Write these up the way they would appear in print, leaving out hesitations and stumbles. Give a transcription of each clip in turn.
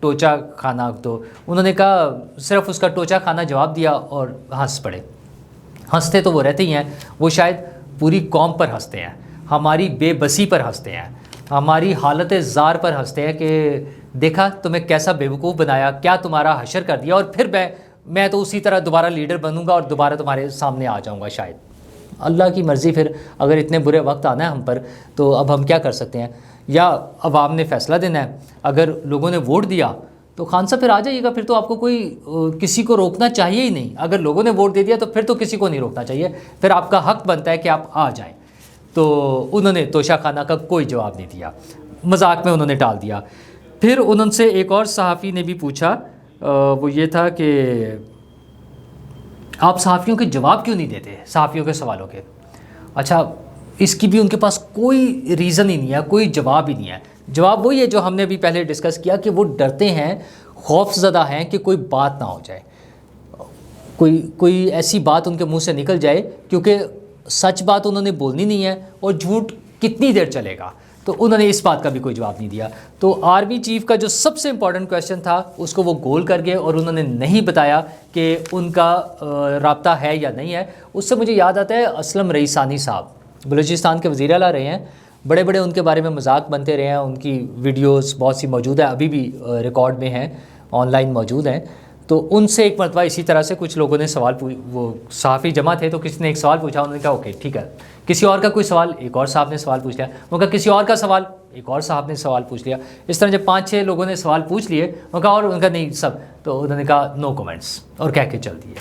ٹوچا کھانا، تو انہوں نے کہا صرف اس کا ٹوچا کھانا جواب دیا اور ہنس پڑے۔ ہنستے تو وہ رہتے ہی ہیں، وہ شاید پوری قوم پر ہنستے ہیں، ہماری بے بسی پر ہنستے ہیں، ہماری حالت زار پر ہنستے ہیں کہ دیکھا تمہیں کیسا بیوقوف بنایا، کیا تمہارا حشر کر دیا، اور پھر میں تو اسی طرح دوبارہ لیڈر بنوں گا اور دوبارہ تمہارے سامنے آ جاؤں گا شاید۔ اللہ کی مرضی، پھر اگر اتنے برے وقت آنا ہے ہم پر تو اب ہم کیا کر سکتے ہیں؟ یا عوام نے فیصلہ دینا ہے، اگر لوگوں نے ووٹ دیا تو خان صاحب پھر آ جائیے گا، پھر تو آپ کو کوئی کسی کو روکنا چاہیے ہی نہیں۔ اگر لوگوں نے ووٹ دے دیا تو پھر تو کسی کو نہیں روکنا چاہیے، پھر آپ کا حق بنتا ہے کہ آپ آ جائیں۔ تو انہوں نے توشہ خانہ کا کوئی جواب نہیں دیا، مذاق میں انہوں نے ٹال دیا۔ پھر انہوں سے ایک اور صحافی نے بھی پوچھا، وہ یہ تھا کہ آپ صحافیوں کے جواب کیوں نہیں دیتے، صحافیوں کے سوالوں کے؟ اچھا، اس کی بھی ان کے پاس کوئی ریزن ہی نہیں ہے، کوئی جواب ہی نہیں ہے۔ جواب وہی ہے جو ہم نے بھی پہلے ڈسکس کیا کہ وہ ڈرتے ہیں، خوف زدہ ہیں کہ کوئی بات نہ ہو جائے، کوئی ایسی بات ان کے منہ سے نکل جائے، کیونکہ سچ بات انہوں نے بولنی نہیں ہے اور جھوٹ کتنی دیر چلے گا، تو انہوں نے اس بات کا بھی کوئی جواب نہیں دیا۔ تو آرمی چیف کا جو سب سے امپورٹنٹ کویشچن تھا اس کو وہ گول کر گئے اور انہوں نے نہیں بتایا کہ ان کا رابطہ ہے یا نہیں ہے۔ اس سے مجھے یاد آتا ہے اسلم رئیسانی صاحب بلوچستان کے وزیر اعلیٰ رہے ہیں، بڑے بڑے ان کے بارے میں مذاق بنتے رہے ہیں، ان کی ویڈیوز بہت سی موجود ہیں، ابھی بھی ریکارڈ میں ہیں، آن لائن موجود ہیں۔ تو ان سے ایک مرتبہ اسی طرح سے کچھ لوگوں نے سوال وہ صحافی جمع تھے تو کسی نے ایک سوال پوچھا، انہوں نے کہا اوکے ٹھیک ہے، کسی اور کا کوئی سوال، ایک اور صاحب نے سوال پوچھ لیا، وہ کہا کسی اور کا سوال، ایک اور صاحب نے سوال پوچھ لیا۔ اس طرح جب 5-6 لوگوں نے سوال پوچھ لیے، وہ کہا اور ان کا نہیں سب، تو انہوں نے کہا نو کومنٹس اور کہہ کے چل دیے۔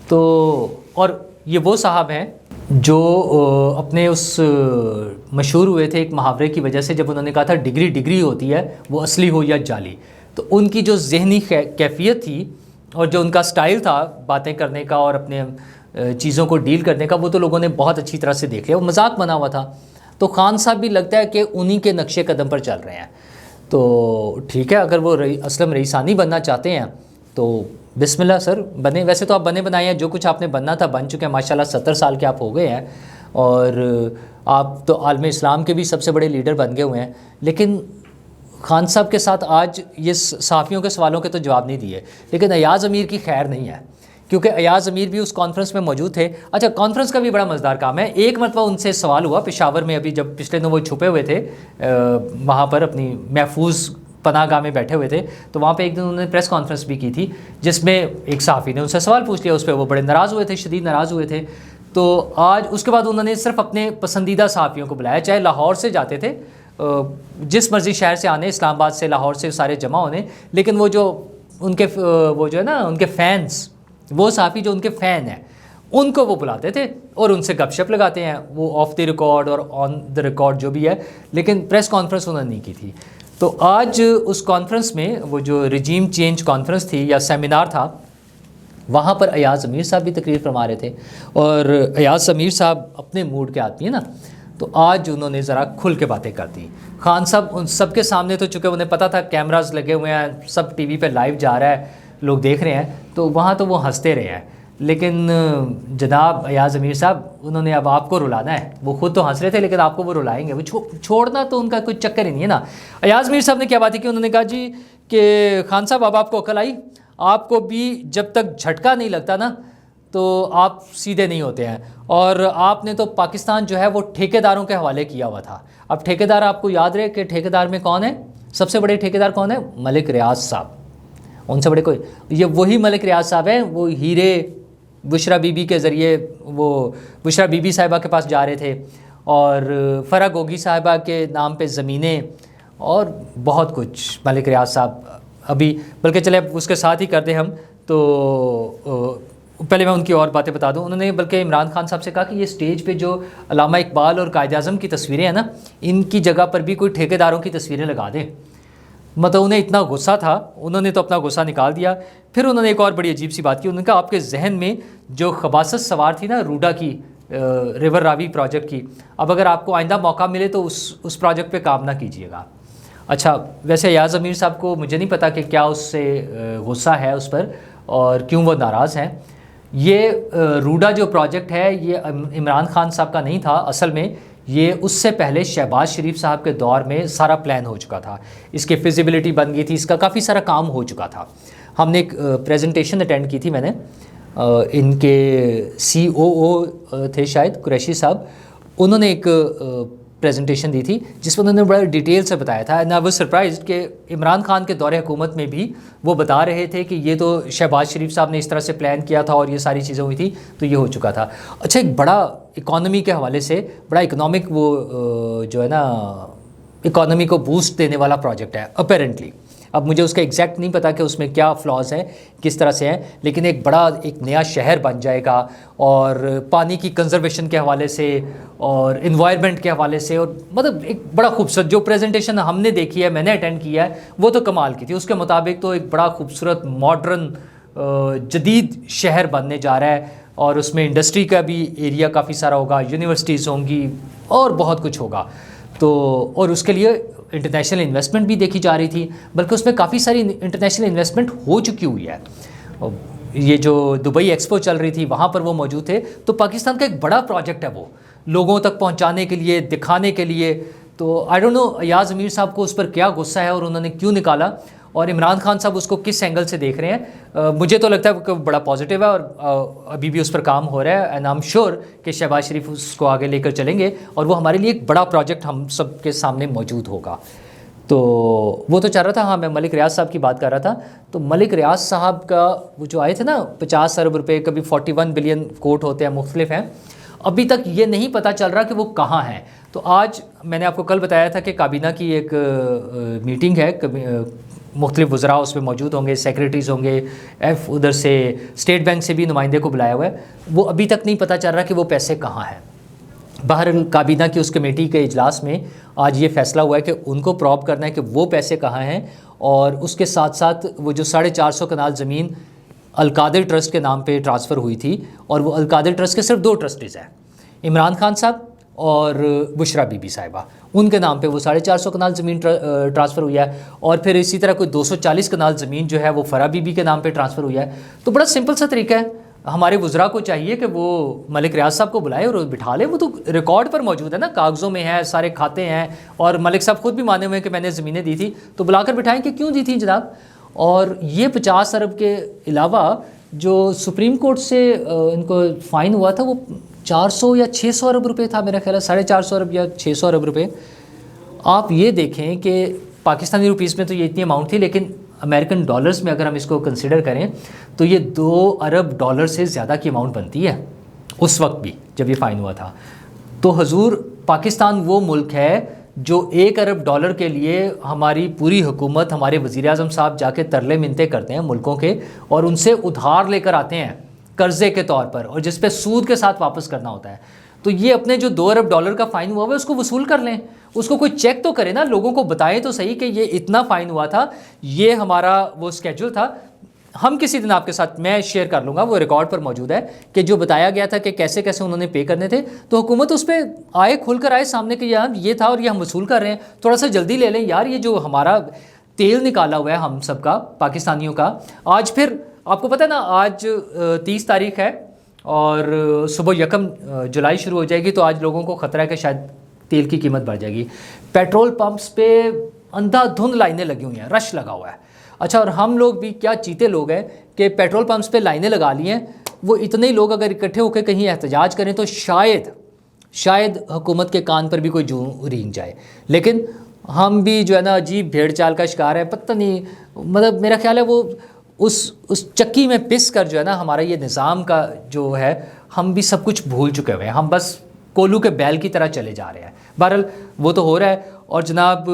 تو اور یہ وہ صاحب ہیں جو اپنے اس مشہور ہوئے تھے ایک محاورے کی وجہ سے، جب انہوں نے کہا تھا ڈگری ہوتی ہے وہ اصلی ہو یا جعلی، تو ان کی جو ذہنی کیفیت تھی اور جو ان کا سٹائل تھا باتیں کرنے کا اور اپنے چیزوں کو ڈیل کرنے کا، وہ تو لوگوں نے بہت اچھی طرح سے دیکھ لیا، وہ مذاق بنا ہوا تھا۔ تو خان صاحب بھی لگتا ہے کہ انہی کے نقش قدم پر چل رہے ہیں۔ تو ٹھیک ہے، اگر وہ اسلم رئیسانی بننا چاہتے ہیں تو بسم اللہ سر، بنے، ویسے تو آپ بنے بنائے ہیں، جو کچھ آپ نے بننا تھا بن چکے ہیں، ماشاءاللہ 70 سال کے آپ ہو گئے ہیں اور آپ تو عالم اسلام کے بھی سب سے بڑے لیڈر بن گئے ہوئے ہیں۔ لیکن خان صاحب کے ساتھ آج یہ صحافیوں کے سوالوں کے تو جواب نہیں دیے، لیکن ایاز امیر کی خیر نہیں ہے، کیونکہ ایاز امیر بھی اس کانفرنس میں موجود تھے۔ اچھا، کانفرنس کا بھی بڑا مزیدار کام ہے۔ ایک مرتبہ ان سے سوال ہوا پشاور میں، ابھی جب پچھلے دنوں وہ چھپے ہوئے تھے وہاں پر اپنی محفوظ پناہ گاہ میں بیٹھے ہوئے تھے، تو وہاں پہ ایک دن انہوں نے پریس کانفرنس بھی کی تھی جس میں ایک صحافی نے ان سے سوال پوچھ لیا، اس پہ وہ بڑے ناراض ہوئے تھے، شدید ناراض ہوئے تھے۔ تو آج اس کے بعد انہوں نے صرف اپنے پسندیدہ صحافیوں کو بلایا، چاہے لاہور سے جاتے تھے، جس مرضی شہر سے آنے، اسلام آباد سے، لاہور سے سارے جمع ہونے، لیکن وہ جو ان کے وہ جو ہے نا ان کے فینس، وہ صحافی جو ان کے فین ہیں ان کو وہ بلاتے تھے اور ان سے گپ شپ لگاتے ہیں، وہ آف دی ریکارڈ اور آن دی ریکارڈ جو بھی ہے، لیکن پریس کانفرنس انہوں نے نہیں کی تھی۔ تو آج اس کانفرنس میں وہ جو رجیم چینج کانفرنس تھی یا سیمینار تھا، وہاں پر ایاز امیر صاحب بھی تقریر فرما رہے تھے، اور ایاز امیر صاحب اپنے موڈ کے آدمی ہیں نا، تو آج انہوں نے ذرا کھل کے باتیں کر دی۔ خان صاحب ان سب کے سامنے، تو چونکہ انہیں پتہ تھا کیمراز لگے ہوئے ہیں، سب ٹی وی پہ لائیو جا رہا ہے، لوگ دیکھ رہے ہیں، تو وہاں تو وہ ہنستے رہے ہیں، لیکن جناب ایاز امیر صاحب انہوں نے اب آپ کو رلانا ہے۔ وہ خود تو ہنس رہے تھے لیکن آپ کو وہ رلائیں گے، وہ چھوڑنا تو ان کا کوئی چکر ہی نہیں ہے نا۔ ایاز امیر صاحب نے کیا بات کی، انہوں نے کہا جی کہ خان صاحب اب آپ کو عقل آئی، آپ کو بھی جب تک جھٹکا نہیں لگتا نا تو آپ سیدھے نہیں ہوتے ہیں، اور آپ نے تو پاکستان جو ہے وہ ٹھیکیداروں کے حوالے کیا ہوا تھا۔ اب ٹھیکیدار آپ کو یاد رہے کہ ٹھیکیدار میں کون ہے، سب سے بڑے ٹھیکیدار کون ہے؟ ملک ریاض صاحب، ان سے بڑے کوئی، یہ وہی ملک ریاض صاحب ہیں، وہ ہیرے بشرا بی بی کے ذریعے، وہ بشرا بی بی صاحبہ کے پاس جا رہے تھے، اور فرح گوگی صاحبہ کے نام پہ زمینیں اور بہت کچھ ملک ریاض صاحب ابھی، بلکہ چلے اس کے ساتھ ہی کر دیں ہم تو پہلے میں ان کی اور باتیں بتا دوں۔ انہوں نے بلکہ عمران خان صاحب سے کہا کہ یہ سٹیج پہ جو علامہ اقبال اور قائد اعظم کی تصویریں ہیں نا، ان کی جگہ پر بھی کوئی ٹھیکیداروں کی تصویریں لگا دیں۔ مطلب انہیں اتنا غصہ تھا، انہوں نے تو اپنا غصہ نکال دیا۔ پھر انہوں نے ایک اور بڑی عجیب سی بات کی، انہوں نے کہا آپ کے ذہن میں جو خباثت سوار تھی نا روڈا کی، ریور راوی پروجیکٹ کی، اب اگر آپ کو آئندہ موقع ملے تو اس پروجیکٹ پہ کام نہ کیجیے گا۔ اچھا، ویسے ایاز امیر صاحب کو مجھے نہیں پتا کہ کیا اس سے غصہ ہے اس پر اور کیوں وہ ناراض ہیں۔ یہ روڈا جو پروجیکٹ ہے یہ عمران خان صاحب کا نہیں تھا، اصل میں یہ اس سے پہلے شہباز شریف صاحب کے دور میں سارا پلان ہو چکا تھا، اس کی فیزیبلٹی بن گئی تھی، اس کا کافی سارا کام ہو چکا تھا۔ ہم نے ایک پریزنٹیشن اٹینڈ کی تھی، میں نے ان کے COO تھے شاید قریشی صاحب، انہوں نے ایک پریزنٹیشن دی تھی جس میں انہوں نے بڑا ڈیٹیل سے بتایا تھا، اینڈ آئی واز سرپرائزڈ کہ عمران خان کے دور حکومت میں بھی وہ بتا رہے تھے کہ یہ تو شہباز شریف صاحب نے اس طرح سے پلان کیا تھا اور یہ ساری چیزیں ہوئی تھی تو یہ ہو چکا تھا۔ اچھا، ایک بڑا اکانومی کے حوالے سے بڑا اکنامک وہ جو ہے نا اکانومی کو بوسٹ دینے والا پروجیکٹ ہے اپیرنٹلی۔ اب مجھے اس کا ایگزیکٹ نہیں پتا کہ اس میں کیا فلاز ہیں، کس طرح سے ہیں، لیکن ایک بڑا ایک نیا شہر بن جائے گا، اور پانی کی کنزرویشن کے حوالے سے اور انوائرمنٹ کے حوالے سے، اور مطلب ایک بڑا خوبصورت جو پریزنٹیشن ہم نے دیکھی ہے، میں نے اٹینڈ کیا ہے، وہ تو کمال کی تھی۔ اس کے مطابق تو ایک بڑا خوبصورت ماڈرن جدید شہر بننے جا رہا ہے، اور اس میں انڈسٹری کا بھی ایریا کافی سارا ہوگا، یونیورسٹیز ہوں گی اور بہت کچھ ہوگا۔ تو اور اس کے لیے انٹرنیشنل انویسٹمنٹ بھی دیکھی جا رہی تھی، بلکہ اس میں کافی ساری انٹرنیشنل انویسٹمنٹ ہو چکی ہوئی ہے۔ یہ جو دبئی ایکسپو چل رہی تھی وہاں پر وہ موجود تھے، تو پاکستان کا ایک بڑا پروجیکٹ ہے وہ لوگوں تک پہنچانے کے لیے، دکھانے کے لیے۔ تو I don't know Ayaz Amir صاحب کو اس پر کیا غصہ ہے اور انہوں نے کیوں نکالا، اور عمران خان صاحب اس کو کس اینگل سے دیکھ رہے ہیں۔ مجھے تو لگتا ہے کہ بڑا پازیٹیو ہے، اور ابھی بھی اس پر کام ہو رہا ہے، اینڈ آئی ایم شیور کہ شہباز شریف اس کو آگے لے کر چلیں گے، اور وہ ہمارے لیے ایک بڑا پروجیکٹ ہم سب کے سامنے موجود ہوگا۔ تو وہ تو چل رہا تھا، ہاں میں ملک ریاض صاحب کی بات کر رہا تھا۔ تو ملک ریاض صاحب کا وہ جو آئے تھے نا 50 ارب روپے، کبھی 41 بلین کوٹ ہوتے ہیں، مختلف ہیں، ابھی تک یہ نہیں پتہ چل رہا کہ وہ کہاں ہیں۔ تو آج میں نے آپ کو کل بتایا تھا کہ کابینہ کی ایک میٹنگ ہے، مختلف وزراء اس میں موجود ہوں گے، سیکریٹریز ہوں گے، ادھر سے اسٹیٹ بینک سے بھی نمائندے کو بلایا ہوا ہے، وہ ابھی تک نہیں پتہ چل رہا کہ وہ پیسے کہاں ہیں۔ بہرحال کابینہ کی اس کمیٹی کے اجلاس میں آج یہ فیصلہ ہوا ہے کہ ان کو پروب کرنا ہے کہ وہ پیسے کہاں ہیں، اور اس کے ساتھ ساتھ وہ جو 450 کنال زمین القادر ٹرسٹ کے نام پہ ٹرانسفر ہوئی تھی، اور وہ القادر ٹرسٹ کے صرف 2 ٹرسٹیز ہیں، عمران خان صاحب اور بشرا بی بی صاحبہ، ان کے نام پہ وہ 450 کنال زمین ٹرانسفر ہوئی ہے، اور پھر اسی طرح کوئی 240 کنال زمین جو ہے وہ فرا بی بی کے نام پہ ٹرانسفر ہوئی ہے۔ تو بڑا سمپل سا طریقہ ہے، ہمارے وزراء کو چاہیے کہ وہ ملک ریاض صاحب کو بلائے اور بٹھا لے، وہ تو ریکارڈ پر موجود ہے نا، کاغذوں میں ہے، سارے کھاتے ہیں، اور ملک صاحب خود بھی مانے ہوئے ہیں کہ میں نے زمینیں دی تھی، تو بلا کر بٹھائیں کہ کیوں دی تھیں جناب۔ اور یہ 50 ارب کے علاوہ جو سپریم کورٹ سے ان کو فائن ہوا تھا وہ 400 یا 600 ارب روپے تھا، میرا خیال ہے 450 ارب یا 600 ارب روپے۔ آپ یہ دیکھیں کہ پاکستانی روپیز میں تو یہ اتنی اماؤنٹ تھی، لیکن امریکن ڈالرز میں اگر ہم اس کو کنسیڈر کریں تو یہ 2 ارب ڈالر سے زیادہ کی اماؤنٹ بنتی ہے اس وقت بھی جب یہ فائن ہوا تھا۔ تو حضور پاکستان وہ ملک ہے جو 1 ارب ڈالر کے لیے ہماری پوری حکومت، ہمارے وزیر اعظم صاحب جا کے ترلے منتیں کرتے ہیں ملکوں کے، اور ان سے ادھار لے کر آتے ہیں قرضے کے طور پر، اور جس پہ سود کے ساتھ واپس کرنا ہوتا ہے۔ تو یہ اپنے جو 2 ارب ڈالر کا فائن ہوا ہے اس کو وصول کر لیں، اس کو کوئی چیک تو کرے نا، لوگوں کو بتائیں تو صحیح کہ یہ اتنا فائن ہوا تھا، یہ ہمارا وہ اسکیجول تھا۔ ہم کسی دن آپ کے ساتھ میں شیئر کر لوں گا، وہ ریکارڈ پر موجود ہے کہ جو بتایا گیا تھا کہ کیسے کیسے انہوں نے پے کرنے تھے، تو حکومت اس پہ آئے، کھل کر آئے سامنے کہ یار یہ تھا اور یہ ہم وصول کر رہے ہیں، تھوڑا سا جلدی لے لیں یار، یہ جو ہمارا تیل نکالا ہوا ہے ہم سب کا، پاکستانیوں کا۔ آج پھر آپ کو پتہ ہے نا، آج 30 تاریخ ہے اور صبح 1 جولائی شروع ہو جائے گی، تو آج لوگوں کو خطرہ ہے کہ شاید تیل کی قیمت بڑھ جائے گی۔ پیٹرول پمپس پہ اندھا دھند لائنیں لگی ہوئی ہیں، رش لگا ہوا ہے۔ اچھا، اور ہم لوگ بھی کیا چیتے لوگ ہیں کہ پیٹرول پمپس پہ لائنیں لگا لی ہیں، وہ اتنے لوگ اگر اکٹھے ہو کے کہیں احتجاج کریں تو شاید حکومت کے کان پر بھی کوئی جوں رینگ جائے، لیکن ہم بھی جو ہے نا عجیب بھیڑ چال کا شکار ہے، پتہ نہیں، مطلب میرا خیال ہے وہ اس چکی میں پس کر جو ہے نا ہمارا یہ نظام کا جو ہے، ہم بھی سب کچھ بھول چکے ہوئے ہیں، ہم بس کولو کے بیل کی طرح چلے جا رہے ہیں۔ بہرحال وہ تو ہو رہا ہے، اور جناب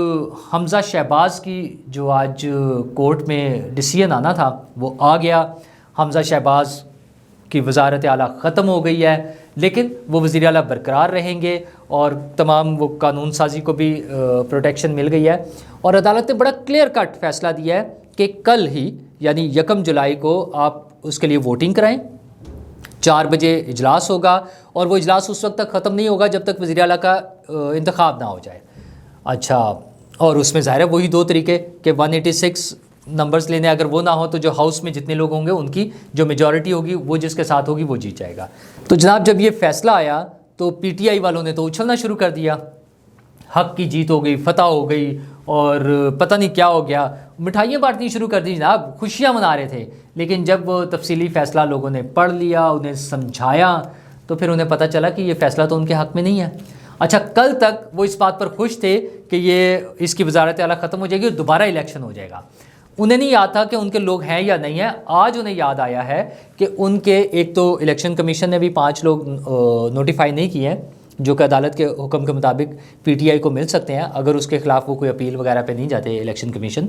حمزہ شہباز کی جو آج کورٹ میں ڈیسیژن آنا تھا وہ آ گیا، حمزہ شہباز کی وزارت اعلیٰ ختم ہو گئی ہے، لیکن وہ وزیر اعلیٰ برقرار رہیں گے، اور تمام وہ قانون سازی کو بھی پروٹیکشن مل گئی ہے، اور عدالت نے بڑا کلیئر کٹ فیصلہ دیا ہے کہ کل ہی یعنی 1 جولائی کو آپ اس کے لیے ووٹنگ کرائیں، 4 بجے اجلاس ہوگا، اور وہ اجلاس اس وقت تک ختم نہیں ہوگا جب تک وزیر اعلیٰ کا انتخاب نہ ہو جائے۔ اچھا، اور اس میں ظاہر ہے وہی 2 طریقے کہ 186 نمبرز لینے، اگر وہ نہ ہو تو جو ہاؤس میں جتنے لوگ ہوں گے ان کی جو میجورٹی ہوگی وہ جس کے ساتھ ہوگی وہ جیت جائے گا۔ تو جناب جب یہ فیصلہ آیا تو پی ٹی آئی والوں نے تو اچھلنا شروع کر دیا، حق کی جیت ہو گئی، فتح ہو گئی اور پتہ نہیں کیا ہو گیا، مٹھائیاں بانٹنی شروع کر دی جناب، خوشیاں منا رہے تھے۔ لیکن جب وہ تفصیلی فیصلہ لوگوں نے پڑھ لیا، انہیں سمجھایا، تو پھر انہیں پتہ چلا کہ یہ فیصلہ تو ان کے حق میں نہیں ہے۔ اچھا، کل تک وہ اس بات پر خوش تھے کہ یہ اس کی وزارت اعلیٰ ختم ہو جائے گی اور دوبارہ الیکشن ہو جائے گا۔ انہیں نہیں یاد تھا کہ ان کے لوگ ہیں یا نہیں ہیں۔ آج انہیں یاد آیا ہے کہ ان کے ایک تو الیکشن کمیشن نے بھی 5 لوگ نوٹیفائی نہیں کیے ہیں، جو کہ عدالت کے حکم کے مطابق پی ٹی آئی کو مل سکتے ہیں اگر اس کے خلاف وہ کوئی اپیل وغیرہ پہ نہیں جاتے الیکشن کمیشن۔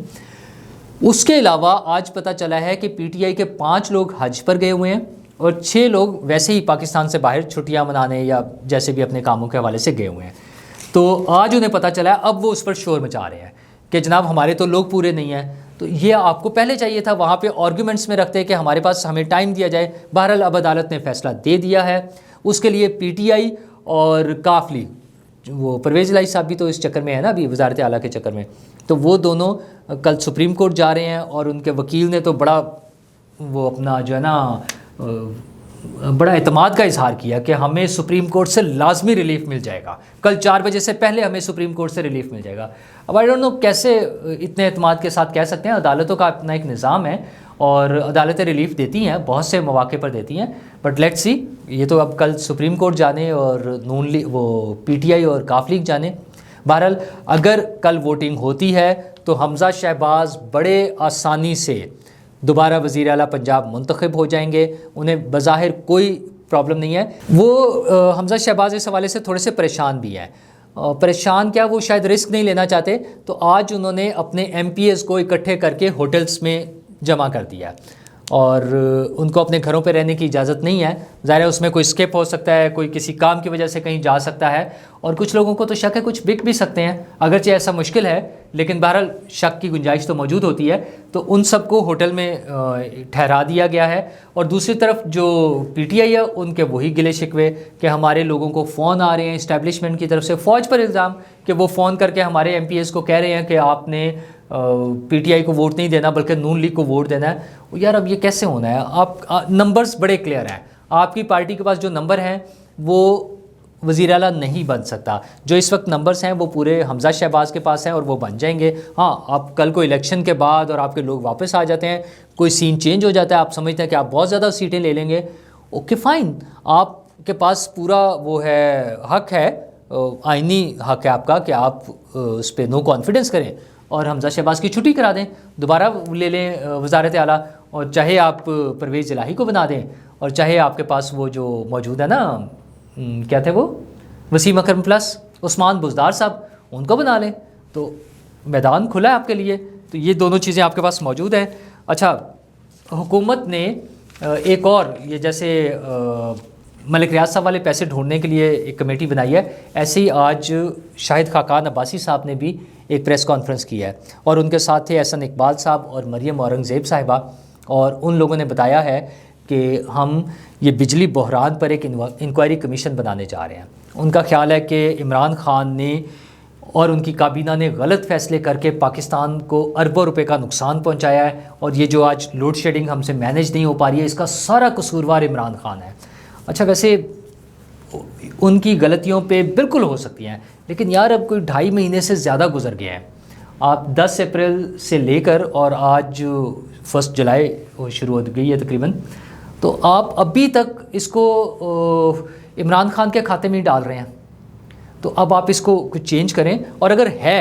اس کے علاوہ آج پتہ چلا ہے کہ پی ٹی آئی کے 5 لوگ حج پر گئے ہوئے ہیں اور 6 لوگ ویسے ہی پاکستان سے باہر چھٹیاں منانے یا جیسے بھی اپنے کاموں کے حوالے سے گئے ہوئے ہیں۔ تو آج انہیں پتہ چلا ہے، اب وہ اس پر شور مچا رہے ہیں کہ جناب ہمارے تو لوگ پورے نہیں ہیں۔ تو یہ آپ کو پہلے چاہیے تھا، وہاں پہ آرگومنٹس میں رکھتے کہ ہمارے پاس ہمیں ٹائم دیا جائے۔ بہرحال اب عدالت نے فیصلہ دے دیا ہے۔ اس کے لیے پی ٹی آئی اور کاف لیگ، وہ پرویز الہی صاحب بھی تو اس چکر میں ہے نا ابھی وزارت اعلیٰ کے چکر میں، تو وہ دونوں کل سپریم کورٹ جا رہے ہیں اور ان کے وکیل نے تو بڑا وہ اپنا جو ہے نا بڑا اعتماد کا اظہار کیا کہ ہمیں سپریم کورٹ سے لازمی ریلیف مل جائے گا، کل 4 بجے سے پہلے ہمیں سپریم کورٹ سے ریلیف مل جائے گا۔ اب آئی ڈونٹ نو کیسے اتنے اعتماد کے ساتھ کہہ سکتے ہیں، عدالتوں کا اپنا ایک نظام ہے اور عدالتیں ریلیف دیتی ہیں، بہت سے مواقع پر دیتی ہیں، بٹ لیٹس سی، یہ تو اب کل سپریم کورٹ جانے اور وہ پی ٹی آئی اور کاف لیگ جانے۔ بہرحال اگر کل ووٹنگ ہوتی ہے تو حمزہ شہباز بڑے آسانی سے دوبارہ وزیر اعلیٰ پنجاب منتخب ہو جائیں گے، انہیں بظاہر کوئی پرابلم نہیں ہے۔ وہ حمزہ شہباز اس حوالے سے تھوڑے سے پریشان بھی ہیں۔ پریشان کیا، وہ شاید رسک نہیں لینا چاہتے، تو آج انہوں نے اپنے ایم پی ایز کو اکٹھے کر کے ہوٹلز میں جمع کر دیا اور ان کو اپنے گھروں پہ رہنے کی اجازت نہیں ہے۔ ظاہر ہے اس میں کوئی اسکیپ ہو سکتا ہے، کوئی کسی کام کی وجہ سے کہیں جا سکتا ہے، اور کچھ لوگوں کو تو شک ہے کچھ بک بھی سکتے ہیں، اگرچہ ایسا مشکل ہے لیکن بہرحال شک کی گنجائش تو موجود ہوتی ہے۔ تو ان سب کو ہوٹل میں ٹھہرا دیا گیا ہے۔ اور دوسری طرف جو پی ٹی آئی ہے ان کے وہی گلے شکوے کہ ہمارے لوگوں کو فون آ رہے ہیں اسٹیبلشمنٹ کی طرف سے، فوج پر الزام کہ وہ فون کر کے ہمارے ایم پی ایز کو کہہ رہے ہیں کہ آپ نے پی ٹی آئی کو ووٹ نہیں دینا بلکہ نون لیگ کو ووٹ دینا ہے۔ یار اب یہ کیسے ہونا ہے؟ آپ نمبرز بڑے کلیئر ہیں، آپ کی پارٹی کے پاس جو نمبر ہیں وہ وزیر اعلیٰ نہیں بن سکتا۔ جو اس وقت نمبرز ہیں وہ پورے حمزہ شہباز کے پاس ہیں اور وہ بن جائیں گے۔ ہاں، آپ کل کو الیکشن کے بعد اور آپ کے لوگ واپس آ جاتے ہیں، کوئی سین چینج ہو جاتا ہے، آپ سمجھتے ہیں کہ آپ بہت زیادہ سیٹیں لے لیں گے، اوکے فائن، آپ کے پاس پورا وہ ہے، حق ہے، آئینی حق ہے آپ کا کہ آپ اس پہ نو کانفیڈنس کریں اور حمزہ شہباز کی چھٹی کرا دیں، دوبارہ لے لیں وزارت اعلیٰ، اور چاہے آپ پرویز الہی کو بنا دیں، اور چاہے آپ کے پاس وہ جو موجود ہے نا کیا تھے وہ وسیم اکرم پلس عثمان بزدار صاحب، ان کو بنا لیں، تو میدان کھلا ہے آپ کے لیے۔ تو یہ دونوں چیزیں آپ کے پاس موجود ہیں۔ اچھا، حکومت نے ایک اور یہ جیسے ملک ریاض صاحب والے پیسے ڈھونڈنے کے لیے ایک کمیٹی بنائی ہے، ایسے ہی آج شاہد خاقان عباسی صاحب نے بھی ایک پریس کانفرنس کی ہے اور ان کے ساتھ تھے احسن اقبال صاحب اور مریم اورنگزیب صاحبہ، اور ان لوگوں نے بتایا ہے کہ ہم یہ بجلی بحران پر ایک انکوائری کمیشن بنانے جا رہے ہیں۔ ان کا خیال ہے کہ عمران خان نے اور ان کی کابینہ نے غلط فیصلے کر کے پاکستان کو اربوں روپے کا نقصان پہنچایا ہے، اور یہ جو آج لوڈ شیڈنگ ہم سے مینیج نہیں ہو پا رہی ہے، اس کا سارا قصوروار عمران خان ہے۔ اچھا، ویسے ان کی غلطیوں پہ بالکل ہو سکتی ہیں، لیکن یار اب کوئی 2.5 مہینے سے زیادہ گزر گئے ہیں، آپ 10 اپریل سے لے کر اور آج 1 جولائی شروع ہو گئی ہے تقریباً، تو آپ ابھی تک اس کو عمران خان کے کھاتے میں ہی ڈال رہے ہیں۔ تو اب آپ اس کو کچھ چینج کریں، اور اگر ہے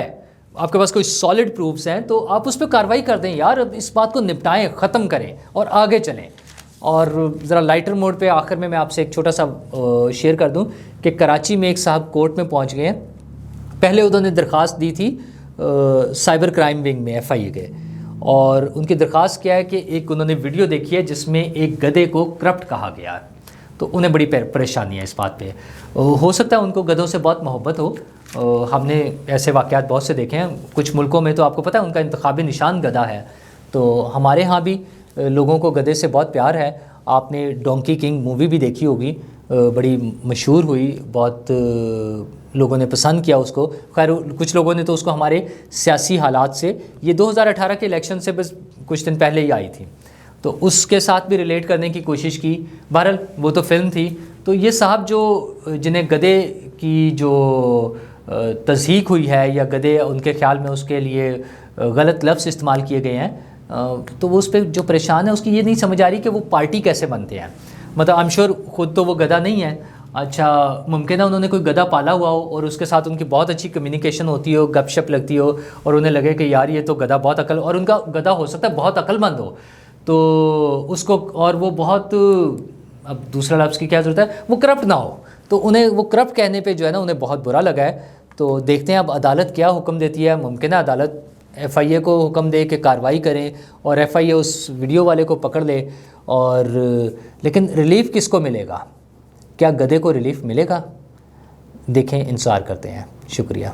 آپ کے پاس کوئی سالڈ پروفز ہیں تو آپ اس پہ کارروائی کر دیں یار، اب اس بات کو نپٹائیں، ختم کریں اور آگے چلیں۔ اور ذرا لائٹر موڈ پہ آخر میں آپ سے ایک چھوٹا سا شیئر کر دوں کہ کراچی میں ایک صاحب کورٹ میں پہنچ گئے ہیں، پہلے انہوں نے درخواست دی تھی سائبر کرائم ونگ میں ایف آئی اے کے، اور ان کی درخواست کیا ہے کہ ایک انہوں نے ویڈیو دیکھی ہے جس میں ایک گدھے کو کرپٹ کہا گیا ہے، تو انہیں بڑی پریشانی ہے اس بات پہ۔ ہو سکتا ہے ان کو گدھوں سے بہت محبت ہو، ہم نے ایسے واقعات بہت سے دیکھے ہیں، کچھ ملکوں میں تو آپ کو پتہ ہے ان کا انتخابی نشان گدھا ہے، تو ہمارے ہاں بھی لوگوں کو گدھے سے بہت پیار ہے۔ آپ نے ڈونکی کنگ مووی بھی دیکھی ہوگی، بڑی مشہور ہوئی، بہت لوگوں نے پسند کیا اس کو، خیر کچھ لوگوں نے تو اس کو ہمارے سیاسی حالات سے، یہ 2018 کے الیکشن سے بس کچھ دن پہلے ہی آئی تھی، تو اس کے ساتھ بھی ریلیٹ کرنے کی کوشش کی۔ بہرحال وہ تو فلم تھی، تو یہ صاحب جو جنہیں گدھے کی جو تضحیک ہوئی ہے یا گدھے ان کے خیال میں اس کے لیے غلط لفظ استعمال کیے گئے ہیں، تو وہ اس پہ جو پریشان ہے اس کی یہ نہیں سمجھ آ رہی کہ وہ پارٹی کیسے بنتے ہیں. مطلب I'm sure خود تو وہ گدھا نہیں ہے. اچھا ممکن ہے انہوں نے کوئی گدھا پالا ہوا ہو اور اس کے ساتھ ان کی بہت اچھی کمیونیکیشن ہوتی ہو، گپ شپ لگتی ہو، اور انہیں لگے کہ یار یہ تو گدھا بہت اور ان کا گدھا ہو سکتا ہے بہت عقل مند ہو، تو اس کو اور وہ بہت، اب دوسرا لفظ کی کیا ضرورت ہے، وہ کرپٹ نہ ہو، تو انہیں وہ کرپٹ کہنے پہ جو ہے نا انہیں بہت برا لگا ہے. تو دیکھتے ہیں اب عدالت کیا حکم دیتی ہے. ممکن ہے عدالت ایف آئی اے کو حکم دے کہ کارروائی کریں اور ایف آئی اے اس ویڈیو والے کو پکڑ لے. اور لیکن ریلیف کس کو ملے گا؟ کیا گدھے کو ریلیف ملے گا؟ دیکھیں، انتظار کرتے ہیں. شکریہ.